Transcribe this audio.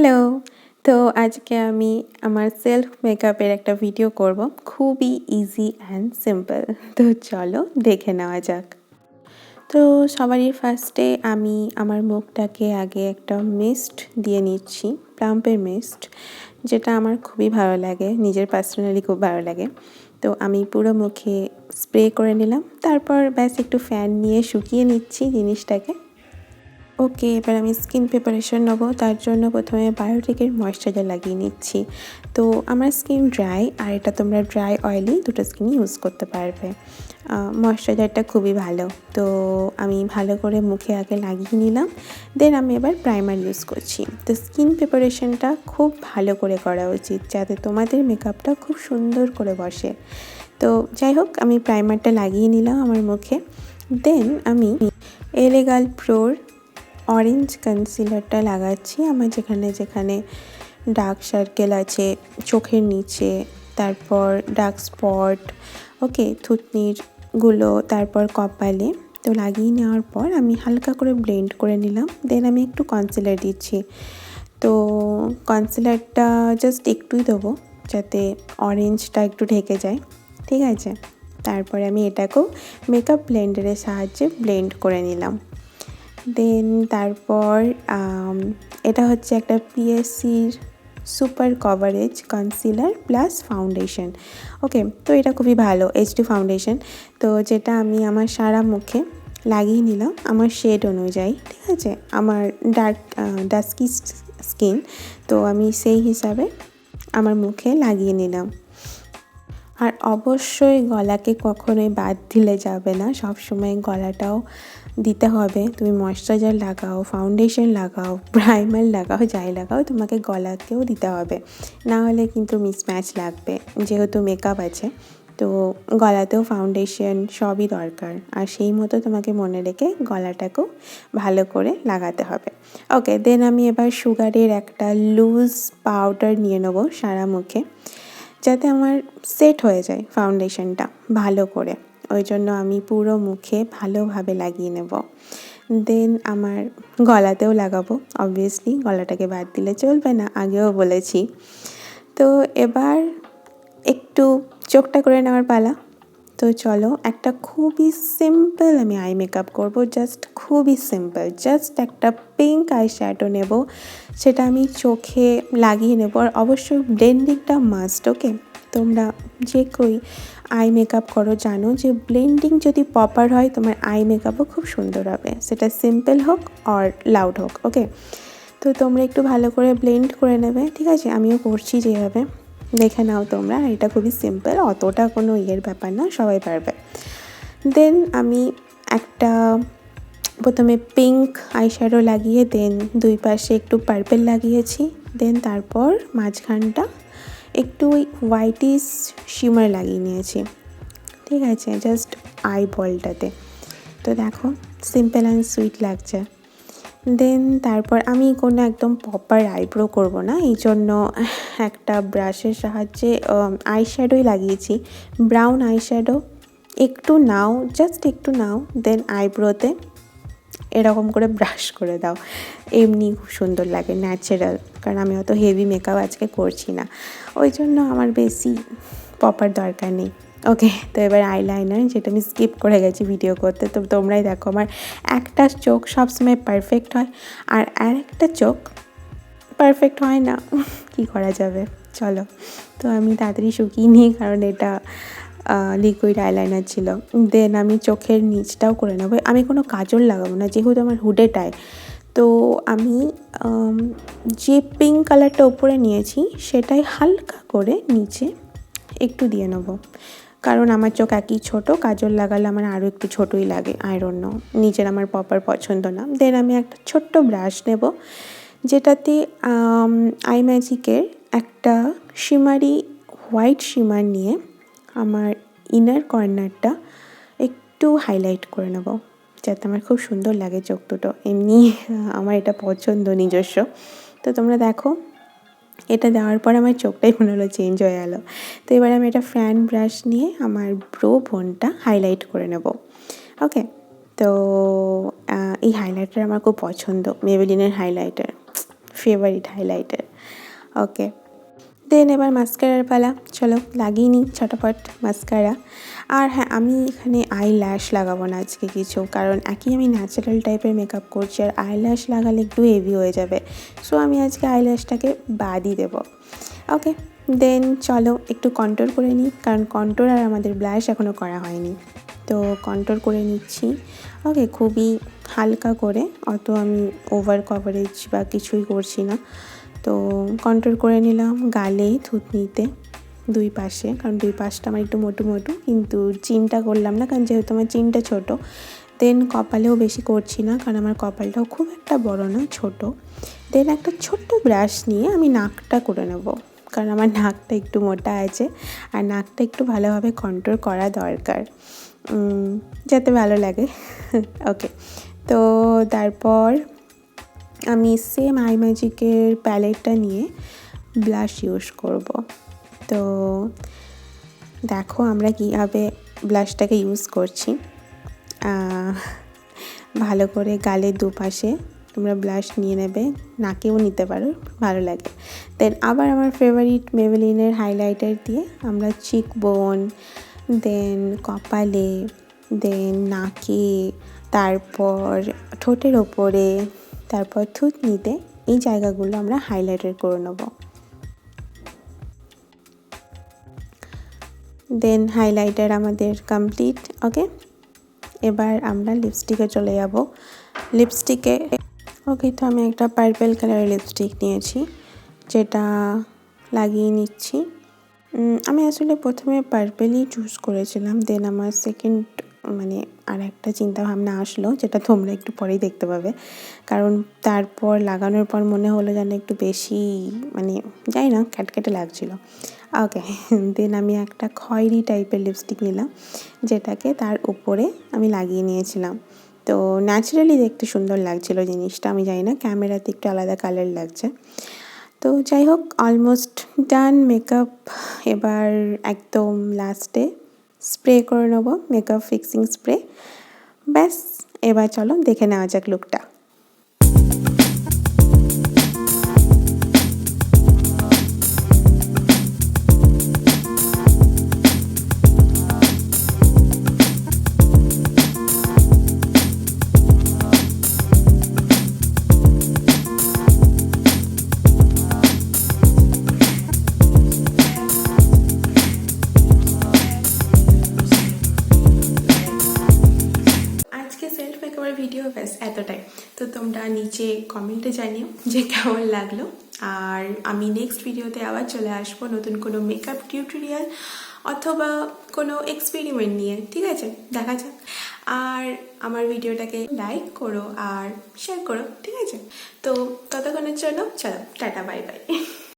Hello. তো আজকে আমি আমার সেলফ মেকআপের একটা ভিডিও করব। খুবই ইজি অ্যান্ড সিম্পল। তো চলো দেখে নেওয়া যাক। তো সবারই ফার্স্টে আমি আমার মুখটাকে আগে একটা মিস্ট দিয়ে নিচ্ছি, প্লাম্পের মিস্ট, যেটা আমার খুবই ভালো লাগে, নিজের পার্সোনালি খুব ভালো লাগে। তো আমি পুরো মুখে স্প্রে করে নিলাম, তারপর ব্যাস একটু ফ্যান নিয়ে শুকিয়ে নিচ্ছি জিনিসটাকে। ওকে, এবার আমি স্কিন প্রিপারেশন নেবো। তার জন্য প্রথমে বায়োটিকের ময়েশ্চারাইজার লাগিয়ে নিচ্ছি। তো আমার স্কিন ড্রাই, আর এটা তোমরা ড্রাই অয়েলি দুটো স্কিনই ইউজ করতে পারবে। ময়েশ্চারাইজারটা খুবই ভালো। তো আমি ভালো করে মুখে আগে লাগিয়ে নিলাম, দেন আমি এবার প্রাইমার ইউজ করছি। তো স্কিন প্রিপারেশনটা খুব ভালো করে করা উচিত, যাতে তোমাদের মেকআপটা খুব সুন্দর করে বসে। তো যাই হোক, আমি প্রাইমারটা লাগিয়ে নিলাম আমার মুখে। দেন আমি এলেগাল প্রোর অরেঞ্জ কনসিলারটা লাগাচ্ছি আমার যেখানে যেখানে ডার্ক সার্কেল আছে চোখের নিচে, তারপর ডার্ক স্পট, ওকে, থুতনিরগুলো, তারপর কপালে। তো লাগিয়ে নেওয়ার পর আমি হালকা করে ব্লেন্ড করে নিলাম। দেন আমি একটু কনসিলার দিচ্ছি। তো কনসিলারটা জাস্ট একটুই দেবো, যাতে অরেঞ্জটা একটু ঢেকে যায়, ঠিক আছে। তারপরে আমি এটাকেও মেকআপ ব্লেন্ডারের সাহায্যে ব্লেন্ড করে নিলাম। দেন তারপর এটা হচ্ছে একটা পিএসসির super coverage concealer plus foundation. Okay, তো এটা খুবই ভালো এইচডি ফাউন্ডেশন। তো যেটা আমি আমার সারা মুখে লাগিয়ে নিলাম আমার শেড অনুযায়ী, ঠিক আছে। আমার ডাস্কি স্কিন, তো আমি সেই হিসাবে আমার মুখে লাগিয়ে নিলাম। আর অবশ্যই গলাকে কখনোই বাদ দিলে যাবে না, সব সময় গলাটাও দিতে হবে। তুমি ময়েশ্চারাইজার লাগাও, ফাউন্ডেশন লাগাও, প্রাইমার লাগাও, যাই লাগাও, তোমাকে গলাকেও দিতে হবে, না হলে কিন্তু মিসম্যাচ লাগবে। যেহেতু মেকআপ আছে, তো গলাতেও ফাউন্ডেশন সবই দরকার, আর সেই মতো তোমাকে মনে রেখে গলাটাকেও ভালো করে লাগাতে হবে। ওকে, দেন আমি এবার সুগারের একটা লুজ পাউডার নিয়ে নেবো সারা মুখে, যাতে আমার সেট হয়ে যায় ফাউন্ডেশনটা ভালো করে। ওই জন্য আমি পুরো মুখে ভালোভাবে লাগিয়ে নেব। দেন আমার গলাতেও লাগাবো, অবভিয়াসলি গলাটাকে বাদ দিলে চলবে না, আগেও বলেছি। তো এবার একটু চোখটা করে নেওয়ার পালা। তো চলো, একটা খুবই সিম্পল আমি আই মেকআপ করবো, জাস্ট খুবই সিম্পল। জাস্ট একটা পিঙ্ক আই শ্যাডো নেব, সেটা আমি চোখে লাগিয়ে নেব। আর অবশ্যই ব্লেন্ডিংটা মাস্ট, ওকে। তোমরা যে কই আই মেকআপ করো জানো যে ব্লেন্ডিং যদি প্রপার হয়, তোমার আই মেকআপও খুব সুন্দর হবে, সেটা সিম্পল হোক আর লাউড হোক, ওকে। তো তোমরা একটু ভালো করে ব্লেন্ড করে নেবে, ঠিক আছে। আমিও করছি যেভাবে, দেখে নাও তোমরা। এটা খুবই সিম্পল, অতটা কোনো ইয়ের ব্যাপার না, সবাই পারবে। দেন আমি একটা প্রথমে পিঙ্ক আইশ্যাডো লাগিয়ে, দেন দুই পাশে একটু পার্পল লাগিয়েছি। দেন তারপর মাঝখানটা একটু ওই হোয়াইটিশ শিমার লাগিয়ে নিয়েছি, ঠিক আছে, জাস্ট আই বলটাতে। তো দেখো, সিম্পল অ্যান্ড সুইট লাগছে। দেন তারপর আমি কোনো একদম প্রপার আইব্রো করব না, এই জন্য একটা ব্রাশের সাহায্যে আই শ্যাডোই লাগিয়েছি, ব্রাউন আই শ্যাডো। একটু নাও, জাস্ট একটু নাও, দেন আইব্রোতে এরকম করে ব্রাশ করে দাও, এমনি খুব সুন্দর লাগে, ন্যাচারাল। কারণ আমি অত হেভি মেকআপ আজকে করছি না, ওই জন্য আমার বেশি প্রপার দরকার নেই। ওকে, তো এবার আইলাইনার, যেটা আমি স্কিপ করে গেছি ভিডিও করতে। তো তোমরাই দেখো, আমার একটা চোখ সবসময় পারফেক্ট হয়, আর আরেকটা চোখ পারফেক্ট হয় না, কি করা যাবে। চলো, তো আমি তাড়াতাড়ি শুকিয়ে নিই, কারণ এটা লিকুইড আইলাইনার ছিল। দেন আমি চোখের নিচটাও করে নেবো। আমি কোনো কাজল লাগাবো না, যেহেতু আমার হুডেড আই। তো আমি যে পিঙ্ক কালারটা উপরে নিয়েছি, সেটাই হালকা করে নিচে একটু দিয়ে নেবো, কারণ আমার চোখ একই ছোটো, কাজল লাগালে আমার আরও একটু ছোটোই লাগে, আয়রন নো, নিচের আমার প্রপার পছন্দ না। দেন আমি একটা ছোট্ট ব্রাশ নেব, যেটাতে আই ম্যাজিকের একটা শিমারি হোয়াইট শিমার নিয়ে আমার ইনার কর্নারটা একটু হাইলাইট করে নেব, যাতে আমার খুব সুন্দর লাগে চোখ দুটো। এমনি আমার এটা পছন্দ নিজস্ব। তো তোমরা দেখো, এটা দেওয়ার পর আমার চোখটাই মনে হলো চেঞ্জ হয়ে গেল। তো এবার আমি এটা ফ্যান ব্রাশ নিয়ে আমার ব্রো বোনটা হাইলাইট করে নেব, ওকে। তো এই হাইলাইটার আমার খুব পছন্দ, মেবেলিনের হাইলাইটার, ফেভারিট হাইলাইটার। ওকে, দেন এবার মাস্কারার পালা, চলো লাগিয়ে নিই ছটাপট মাস্কারা। আর হ্যাঁ, আমি এখানে আই ল্যাশ লাগাবো না আজকে কিছু, কারণ একই আমি ন্যাচারাল টাইপের মেকআপ করছি, আর আই ল্যাশ লাগালে একটু হেভি হয়ে যাবে। সো আমি আজকে আই ল্যাশটাকে বাদই দেবো। ওকে, দেন চলো একটু কন্ট্রোল করে নিই, কারণ কন্ট্রোল আর আমাদের ব্লাশ এখনও করা হয়নি। তো কন্ট্রোল করে নিচ্ছি। ওকে, খুবই হালকা করে, অত আমি ওভার কভারেজ বা কিছুই করছি না। তো কন্ট্রোল করে নিলাম গালে, থুতনিতে, দুই পাশে, কারণ দুই পাশটা আমার একটু মোটু মোটু, কিন্তু চিনটা করলাম না, কারণ যেহেতু আমার চিনটা ছোটো। দেন কপালেও বেশি করছি না, কারণ আমার কপালটাও খুব একটা বড় না, ছোট। দেন একটা ছোট্ট ব্রাশ নিয়ে আমি নাকটা করে নেব, কারণ আমার নাকটা একটু মোটা আছে, আর নাকটা একটু ভালোভাবে কন্ট্রোল করা দরকার, যাতে ভালো লাগে। ওকে, তো তারপর আমি সেম আই ম্যাজিকের প্যালেটটা নিয়ে ব্লাশ ইউজ করব। তো দেখো আমরা কীভাবে ব্লাশটাকে ইউজ করছি। ভালো করে গালের দুপাশে তোমরা ব্লাশ নিয়ে নেবে, নাকেও নিতে পারো, ভালো লাগে। দেন আবার আমার ফেভারিট মেবেলিনের হাইলাইটার দিয়ে আমরা চিক বোন, দেন কপালে, দেন নাকে, তারপর ঠোঁটের ওপরে, তারপর থুতনিতে, এই জায়গাগুলো আমরা হাইলাইটার করে নেব। দেন হাইলাইটার আমাদের কমপ্লিট। ওকে, এবার আমরা লিপস্টিকে চলে যাব। লিপস্টিকে ওকে, তো আমি একটা পার্পল কালারের লিপস্টিক নিয়েছি, যেটা লাগিয়ে নিচ্ছি। আমি আসলে প্রথমে পার্পলই চুজ করেছিলাম, দেন আমার সেকেন্ড মানে আর একটা চিন্তাভাবনা আসলো, যেটা তোমরা একটু পরেই দেখতে পাবে, কারণ তারপর লাগানোর পর মনে হলো যেন একটু বেশি মানে যাই না ক্যাটকেটে লাগছিলো। ওকে, দেন আমি একটা খয়েরি টাইপের লিপস্টিক নিলাম, যেটাকে তার উপরে আমি লাগিয়ে নিয়েছিলাম। তো ন্যাচারালি দেখতে সুন্দর লাগছিলো জিনিসটা, আমি জানি না ক্যামেরাতে একটু আলাদা কালার লাগছে। তো যাই হোক, অলমোস্ট ডান মেকআপ। এবার একদম লাস্টে স্প্রে করে নেবো, মেকআপ ফিক্সিং স্প্রে। ব্যাস, এবার চলো দেখে নেওয়া যাক লুকটা। সেলফ মেকআপের ভিডিও ব্যাস এতটাই। তো তোমরা নিচে কমেন্টে জানিও যে কেমন লাগলো, আর আমি নেক্সট ভিডিওতে আবার চলে আসবো নতুন কোনো মেকআপ টিউটোরিয়াল অথবা কোনো এক্সপেরিমেন্ট নিয়ে, ঠিক আছে? দেখা যাক। আর আমার ভিডিওটাকে লাইক করো আর শেয়ার করো, ঠিক আছে? তো ততক্ষণের জন্য চলো টাটা, বাই বাই।